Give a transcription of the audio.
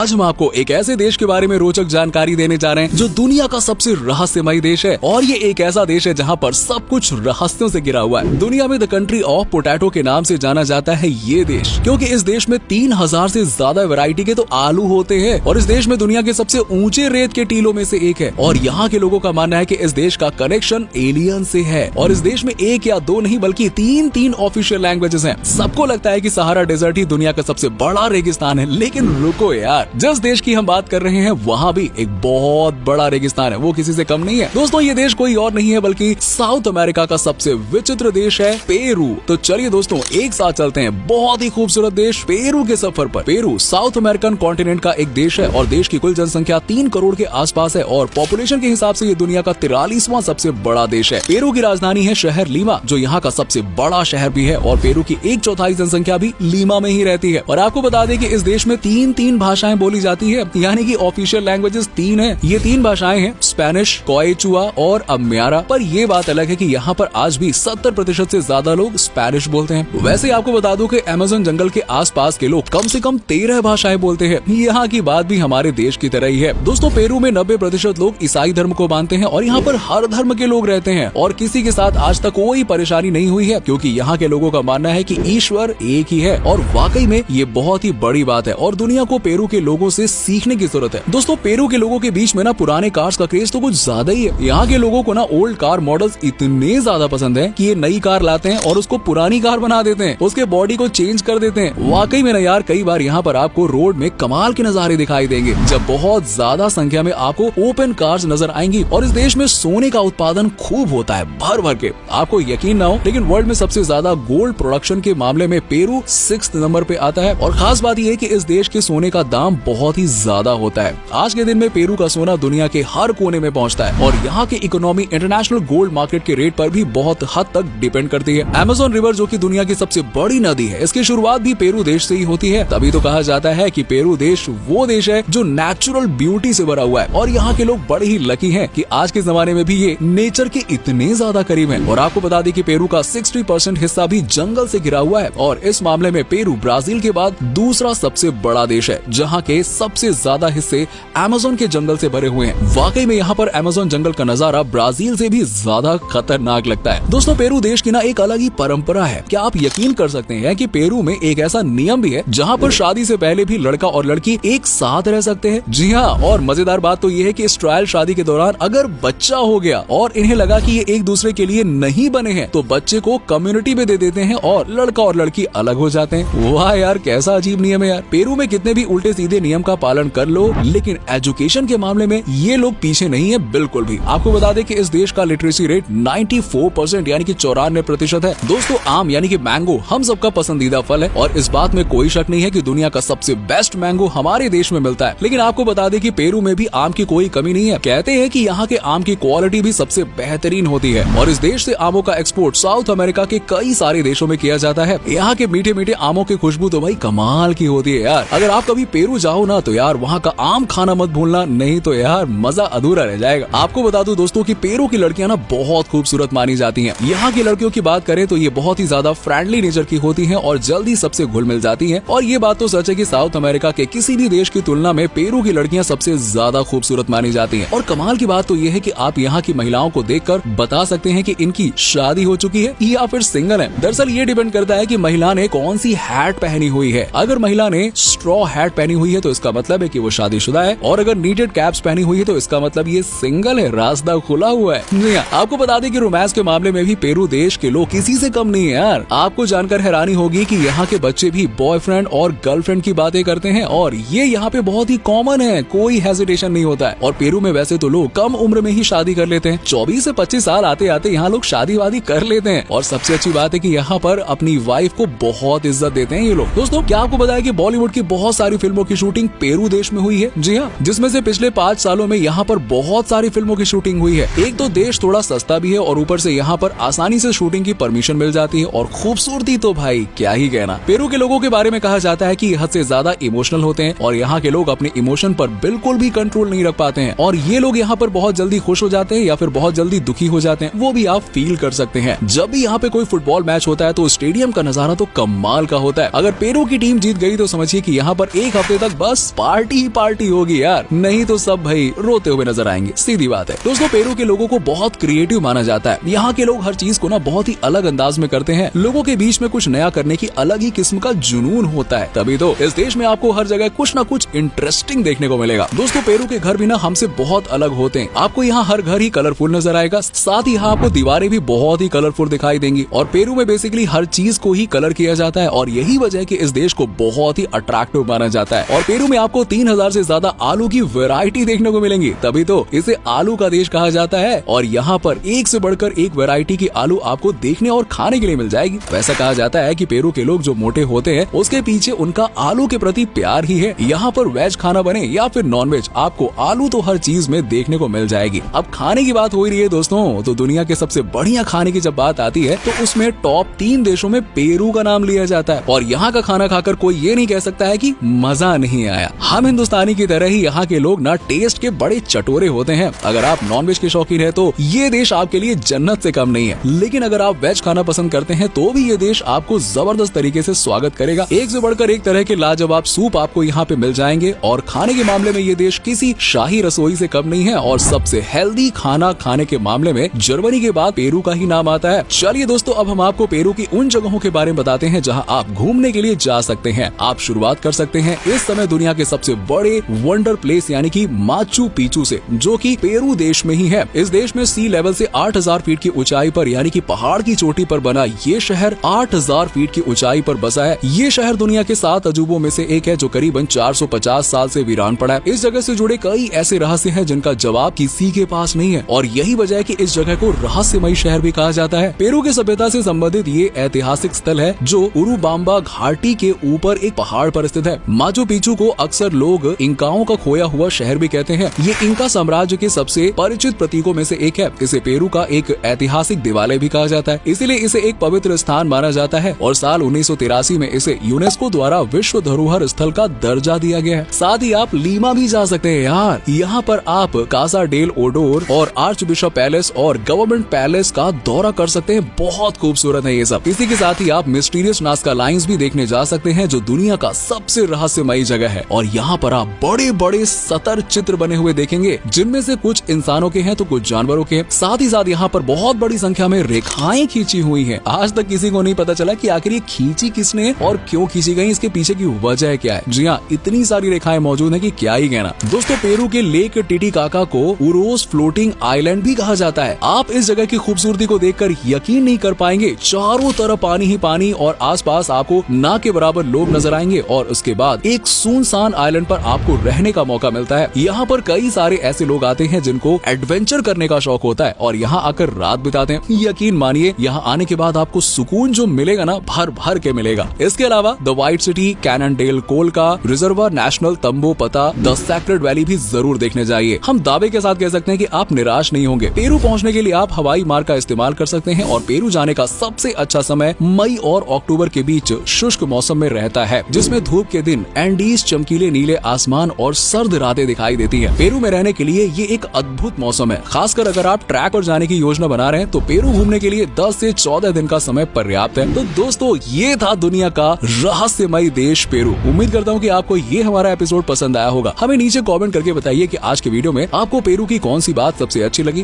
आज हम आपको एक ऐसे देश के बारे में रोचक जानकारी देने जा रहे हैं जो दुनिया का सबसे रहस्यमयी देश है। और ये एक ऐसा देश है जहाँ पर सब कुछ रहस्यों से घिरा हुआ है। दुनिया में द कंट्री ऑफ पोटैटो के नाम से जाना जाता है ये देश, क्योंकि इस देश में 3000 से ज्यादा वैरायटी के तो आलू होते हैं। और इस देश में दुनिया के सबसे ऊंचे रेत के टीलों में से एक है। और यहाँ के लोगों का मानना है कि इस देश का कनेक्शन एलियन से है। और इस देश में एक या दो नहीं बल्कि तीन ऑफिशियल लैंग्वेजेस हैं। सबको लगता है कि सहारा डेजर्ट ही दुनिया का सबसे बड़ा रेगिस्तान है, लेकिन रुको यार, जिस देश की हम बात कर रहे हैं वहाँ भी एक बहुत बड़ा रेगिस्तान है, वो किसी से कम नहीं है। दोस्तों ये देश कोई और नहीं है बल्कि साउथ अमेरिका का सबसे विचित्र देश है पेरू। तो चलिए दोस्तों एक साथ चलते हैं बहुत ही खूबसूरत देश पेरू के सफर पर। पेरू साउथ अमेरिकन कॉन्टिनेंट का एक देश है और देश की कुल जनसंख्या 3 करोड़ के आसपास है और पॉपुलेशन के हिसाब से ये दुनिया का 43वां सबसे बड़ा देश है। पेरू की राजधानी है शहर लीमा, जो यहाँ का सबसे बड़ा शहर भी है और पेरू की 1/4 जनसंख्या भी लीमा में ही रहती है। और आपको बता दें कि इस देश में तीन भाषाएं बोली जाती है, यानी कि ऑफिशियल लैंग्वेजेस 3 है। ये 3 भाषाएं हैं स्पेनिश, क्वेचुआ और अम्यारा। पर ये बात अलग है कि यहाँ पर आज भी 70% से ज्यादा लोग स्पेनिश बोलते हैं। वैसे आपको बता दूं कि अमेज़न जंगल के आसपास के लोग कम से कम 13 भाषाएं बोलते हैं। यहाँ की बात भी हमारे देश की तरह ही है। दोस्तों पेरू में 90% लोग ईसाई धर्म को मानते हैं और यहाँ पर हर धर्म के लोग रहते हैं और किसी के साथ आज तक कोई परेशानी नहीं हुई है, क्योंकि यहाँ के लोगों का मानना है कि ईश्वर एक ही है। और वाकई में ये बहुत ही बड़ी बात है और दुनिया को पेरू के लोगों से सीखने की जरूरत है। दोस्तों पेरू के लोगों के बीच में ना पुराने कार्स का क्रेज तो कुछ ज्यादा ही है। यहाँ के लोगों को ना ओल्ड कार मॉडल्स इतने ज्यादा पसंद है कि ये नई कार लाते हैं और उसको पुरानी कार बना देते हैं, उसके बॉडी को चेंज कर देते हैं। वाकई में ना यार, कई बार यहाँ पर आपको रोड में कमाल के नजारे दिखाई देंगे जब बहुत ज्यादा संख्या में आपको ओपन कार्स नजर आएंगी। और इस देश में सोने का उत्पादन खूब होता है, भर भर के। आपको यकीन ना हो लेकिन वर्ल्ड में सबसे ज्यादा गोल्ड प्रोडक्शन के मामले में पेरू 6th नंबर पे आता है। और खास बात यह है कि इस देश के सोने का दाम बहुत ही ज्यादा होता है। आज के दिन में पेरू का सोना दुनिया के हर कोने में पहुंचता है और यहाँ की इकोनॉमी इंटरनेशनल गोल्ड मार्केट के रेट पर भी बहुत हद तक डिपेंड करती है। अमेज़न रिवर जो कि दुनिया की सबसे बड़ी नदी है, इसकी शुरुआत भी पेरू देश से ही होती है। तभी तो कहा जाता है कि पेरू देश वो देश है जो नेचुरल ब्यूटी से भरा हुआ है। और यहाँ के लोग बड़े ही लकी हैं कि आज के जमाने में भी ये नेचर के इतने ज्यादा करीब है। और आपको बता दें कि पेरू का 60% हिस्सा भी जंगल से घिरा हुआ है और इस मामले में पेरू ब्राजील के बाद दूसरा सबसे बड़ा देश है, जहाँ के सबसे ज्यादा हिस्से अमेज़न के जंगल से भरे हुए हैं। वाकई में यहाँ पर अमेज़न जंगल का नजारा ब्राजील से भी ज्यादा खतरनाक लगता है। दोस्तों पेरू देश की ना एक अलग ही परंपरा है। क्या आप यकीन कर सकते हैं कि पेरू में एक ऐसा नियम भी है जहाँ पर शादी से पहले भी लड़का और लड़की एक साथ रह सकते हैं? जी हाँ, और मजेदार बात तो ये है कि इस ट्रायल शादी के दौरान अगर बच्चा हो गया और इन्हें लगा कि ये एक दूसरे के लिए नहीं बने हैं तो बच्चे को कम्युनिटी में दे देते हैं और लड़का और लड़की अलग हो जाते हैं। वाह यार, कैसा अजीब नियम है यार। पेरू में कितने भी उल्टे सीधे नियम का पालन कर लो, लेकिन एजुकेशन के मामले में ये लोग पीछे नहीं है बिल्कुल भी। आपको बता दें कि इस देश का लिटरेसी रेट 94% यानी कि 94% है। दोस्तों आम यानी कि मैंगो हम सबका पसंदीदा फल है और इस बात में कोई शक नहीं है कि दुनिया का सबसे बेस्ट मैंगो हमारे देश में मिलता है। लेकिन आपको बता दें कि पेरू में भी आम की कोई कमी नहीं है। कहते हैं कि यहाँ के आम की क्वालिटी भी सबसे बेहतरीन होती है और इस देश से आमों का एक्सपोर्ट साउथ अमेरिका के कई सारे देशों में किया जाता है। यहाँ के मीठे मीठे आमों की खुशबू तो भाई कमाल की होती है यार। अगर आप कभी पेरू जाओ ना तो यार वहाँ का आम खाना मत भूलना, नहीं तो यार मजा अधूरा रह जाएगा। आपको बता दूं दोस्तों कि पेरू की लड़कियां ना बहुत खूबसूरत मानी जाती हैं। यहाँ की लड़कियों की बात करें तो ये बहुत ही ज्यादा फ्रेंडली नेचर की होती हैं और जल्दी सबसे घुल मिल जाती हैं। और ये बात तो सच है कि साउथ अमेरिका के किसी भी देश की तुलना में पेरू की लड़कियां सबसे ज्यादा खूबसूरत मानी जाती हैं। और कमाल की बात तो ये है कि आप यहाँ की महिलाओं को देखकर बता सकते हैं कि इनकी शादी हो चुकी है या फिर सिंगल है। दरअसल ये डिपेंड करता है कि महिला ने कौन सी हैट पहनी हुई है। अगर महिला ने स्ट्रॉ हैट पहनी हुई है तो इसका मतलब है कि वो शादीशुदा है और अगर नीटेड कैप्स पहनी हुई है तो इसका मतलब ये सिंगल है, रास्ता खुला हुआ है। आपको बता दें कि रोमांस के मामले में भी पेरू देश के लोग किसी से कम नहीं है यार। आपको जानकर हैरानी होगी कि यहाँ के बच्चे भी बॉयफ्रेंड और गर्लफ्रेंड की बातें करते हैं और ये यहाँ पे बहुत ही कॉमन है, कोई हेजिटेशन नहीं होता है। और पेरू में वैसे तो लोग कम उम्र में ही शादी कर लेते हैं, 24 से 25 साल आते आते यहाँ लोग शादी वादी कर लेते हैं। और सबसे अच्छी बात है कि यहाँ पर अपनी वाइफ को बहुत इज्जत देते हैं ये लोग। दोस्तों क्या आपको बताया कि बॉलीवुड की बहुत सारी फिल्मों की शूटिंग पेरू देश में हुई है? जी हाँ, जिसमें से पिछले 5 सालों में यहाँ पर बहुत सारी फिल्मों की शूटिंग हुई है। एक तो देश थोड़ा सस्ता भी है और ऊपर से यहाँ पर आसानी से शूटिंग की परमिशन मिल जाती है और खूबसूरती तो भाई क्या ही कहना। पेरू के लोगों के बारे में कहा जाता है कि हद से ज्यादा इमोशनल होते हैं और यहाँ के लोग अपने इमोशन पर बिल्कुल भी कंट्रोल नहीं रख पाते हैं और ये लोग यहाँ पर बहुत जल्दी खुश हो जाते हैं या फिर बहुत जल्दी दुखी हो जाते हैं, वो भी आप फील कर सकते हैं। जब भी यहाँ पे कोई फुटबॉल मैच होता है तो स्टेडियम का नजारा तो कमाल का होता है। अगर पेरू की टीम जीत गई तो समझिए कि यहाँ पर एक हफ्ते तक बस पार्टी ही पार्टी होगी यार, नहीं तो सब भाई रोते हुए नजर आएंगे, सीधी बात है। दोस्तों पेरू के लोगों को बहुत क्रिएटिव माना जाता है। यहाँ के लोग हर चीज को ना बहुत ही अलग अंदाज में करते हैं। लोगों के बीच में कुछ नया करने की अलग ही किस्म का जुनून होता है, तभी तो इस देश में आपको हर जगह कुछ ना कुछ इंटरेस्टिंग देखने को मिलेगा। दोस्तों पेरू के घर भी ना हमसे बहुत अलग होते हैं। आपको यहाँ हर घर ही कलरफुल नजर आएगा, साथ ही यहाँ आपको दीवारें भी बहुत ही कलरफुल दिखाई देंगी और पेरू में बेसिकली हर चीज को ही कलर किया जाता है और यही वजह है कि इस देश को बहुत ही अट्रैक्टिव माना जाता है। और पेरू में आपको 3000 से ज्यादा आलू की वैरायटी देखने को मिलेंगी, तभी तो इसे आलू का देश कहा जाता है। और यहाँ पर एक से बढ़कर एक वैरायटी की आलू आपको देखने और खाने के लिए मिल जाएगी। वैसा कहा जाता है कि पेरू के लोग जो मोटे होते हैं उसके पीछे उनका आलू के प्रति प्यार ही है। यहाँ पर वेज खाना बने या फिर नॉन वेज, आपको आलू तो हर चीज में देखने को मिल जाएगी। अब खाने की बात हो रही है दोस्तों, तो दुनिया के सबसे बढ़िया खाने की जब बात आती है तो उसमें टॉप 3 देशों में पेरू का नाम लिया जाता है। और यहाँ का खाना खाकर कोई ये नहीं कह सकता है कि मजा नहीं आया। हम हिंदुस्तानी की तरह ही यहाँ के लोग ना टेस्ट के बड़े चटोरे होते हैं। अगर आप नॉनवेज के शौकीन है तो ये देश आपके लिए जन्नत से कम नहीं है, लेकिन अगर आप वेज खाना पसंद करते हैं तो भी ये देश आपको जबरदस्त तरीके से स्वागत करेगा। एक से बढ़कर एक तरह के लाजवाब सूप आपको यहाँ पे मिल जाएंगे और खाने के मामले में ये देश किसी शाही रसोई से कम नहीं है और सबसे हेल्दी खाना खाने के मामले में जर्मनी के बाद पेरू का ही नाम आता है। चलिए दोस्तों अब हम आपको पेरू की उन जगहों के बारे में बताते हैं जहाँ आप घूमने के लिए जा सकते हैं। आप शुरुआत कर सकते हैं इस समय दुनिया के सबसे बड़े वंडर प्लेस यानी कि माचू पिचू से, जो कि पेरू देश में ही है। इस देश में सी लेवल से 8000 फीट की ऊंचाई पर यानी कि पहाड़ की चोटी पर बना ये शहर 8000 फीट की ऊंचाई पर बसा है। ये शहर दुनिया के 7 अजूबों में से एक है जो करीबन 450 साल से वीरान पड़ा है। इस जगह से जुड़े कई ऐसे रहस्य हैं जिनका जवाब किसी के पास नहीं है और यही वजह है कि इस जगह को रहस्यमयी शहर भी कहा जाता है। पेरू की सभ्यता से संबंधित ये ऐतिहासिक स्थल है जो उरुबाम्बा घाटी के ऊपर एक पहाड़ पर स्थित है। माचू पिचू को अक्सर लोग इंकाओं का खोया हुआ शहर भी कहते हैं। ये इंका साम्राज्य के सबसे परिचित प्रतीकों में से एक है। इसे पेरू का एक ऐतिहासिक दिवालय भी कहा जाता है, इसीलिए इसे एक पवित्र स्थान माना जाता है और साल 1983 में इसे यूनेस्को द्वारा विश्व धरोहर स्थल का दर्जा दिया गया है। साथ ही आप लीमा भी जा सकते हैं यार। यहाँ पर आप कासा डेल ओडोर और आर्च बिशप पैलेस और गवर्नमेंट पैलेस का दौरा कर सकते हैं। बहुत खूबसूरत है ये सब। इसी के साथ ही आप मिस्टीरियस नास्का लाइन्स भी देखने जा सकते हैं जो दुनिया का सबसे रहस्यमयी जगह है और यहाँ पर आप बड़े बड़े सतर चित्र बने हुए देखेंगे जिनमें से कुछ इंसानों के हैं तो कुछ जानवरों के। साथ ही साथ यहाँ पर बहुत बड़ी संख्या में रेखाएं खींची हुई हैं। आज तक किसी को नहीं पता चला कि आखिर ये खींची किसने और क्यों खींची गई, इसके पीछे की वजह क्या है। जी हाँ, इतनी सारी रेखाएं मौजूद हैं कि क्या ही कहना। दोस्तों पेरू के लेक टिटिकाका को उरोस फ्लोटिंग आइलैंड भी कहा जाता है। आप इस जगह की खूबसूरती को देखकर यकीन नहीं कर पाएंगे। चारों तरफ पानी ही पानी और आसपास आपको ना के बराबर लोग नजर आएंगे और उसके बाद एक सुनसान आइलैंड पर आपको रहने का मौका मिलता है। यहाँ पर कई सारे ऐसे लोग आते हैं जिनको एडवेंचर करने का शौक होता है और यहाँ आकर रात बिताते हैं। यकीन मानिए यहाँ आने के बाद आपको सुकून जो मिलेगा ना भर भर के मिलेगा। इसके अलावा द व्हाइट सिटी, कैननडेल कोलका, रिजर्वर नेशनल तंबो पता, द सेक्रेड वैली भी जरूर देखने जाइए। हम दावे के साथ कह सकते हैं कि आप निराश नहीं होंगे। पेरू पहुँचने के लिए आप हवाई मार्ग का इस्तेमाल कर सकते हैं और पेरू जाने का सबसे अच्छा समय मई और अक्टूबर के बीच शुष्क मौसम में रहता है, जिसमें धूप के दिन एंडीज, चमकीले नीले आसमान और सर्द रातें दिखाई देती है। पेरू में रहने के लिए ये एक अद्भुत मौसम है। खासकर अगर आप ट्रैक पर जाने की योजना बना रहे हैं तो पेरू घूमने के लिए 10 से 14 दिन का समय पर्याप्त है। तो दोस्तों ये था दुनिया का रहस्यमयी देश पेरू। उम्मीद करता हूँ कि आपको ये हमारा एपिसोड पसंद आया होगा। हमें नीचे कमेंट करके बताइए कि आज के वीडियो में आपको पेरू की कौन सी बात सबसे अच्छी लगी।